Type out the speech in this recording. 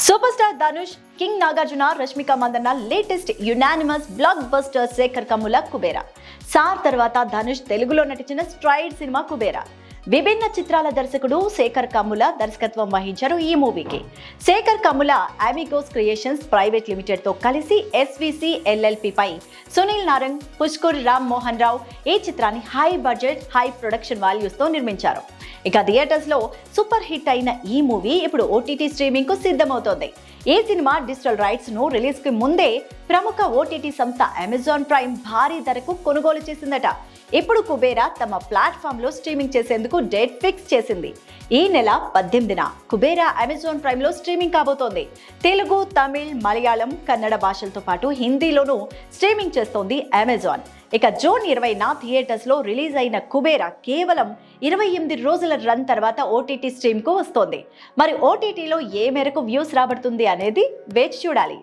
Super star Dhanush, king Nagarjuna, Rashmika Mandanna latest unanimous blockbuster Sekhar Kammula Kubera. సార్ తర్వాత ధనుష్ తెలుగులో నటించిన స్ట్రైడ్ సినిమా కుబేరా. విభిన్న చిత్రాల దర్శకుడు శేఖర్ కమ్ముల దర్శకత్వం వహించారు ఈ మూవీకి. Sekhar Kammula Amigos Creations private limited తో కలిసి ఎస్విసి ఎల్ఎల్పి పై సునీల్ నారంగ్, పుష్కర్ రామ్ మోహన్ రావు ఈ చిత్రాన్ని high budget, high production values తో నిర్మించారు. ఇక థియేటర్స్ లో సూపర్ హిట్ అయిన ఈ మూవీ ఇప్పుడు ఓటీటీ స్ట్రీమింగ్ కు సిద్ధమవుతోంది. ఈ సినిమా డిజిటల్ రైట్స్ ను రిలీజ్ కి ముందే ప్రముఖ ఓటీటీ సంస్థ అమెజాన్ ప్రైమ్ భారీ ధరకు కొనుగోలు చేసిందట. ఇప్పుడు కుబేరా తమ ప్లాట్ఫామ్ లో స్ట్రీమింగ్ చేసేందుకు డేట్ ఫిక్స్ చేసింది. ఈ నెల 18న కుబేరా అమెజాన్ ప్రైమ్ లో స్ట్రీమింగ్ కాబోతోంది. తెలుగు, తమిళ్, మలయాళం, కన్నడ భాషలతో పాటు హిందీలోనూ స్ట్రీమింగ్ చేస్తోంది అమెజాన్. ఇక జూన్ 20న థియేటర్స్ లో రిలీజ్ అయిన కుబేరా కేవలం 28 రోజుల రన్ తర్వాత ఓటీటీ స్ట్రీమ్ కు వస్తోంది. మరి ఓటీటీలో ఏ మేరకు వ్యూస్ రాబడుతుంది అనేది వేచి చూడాలి.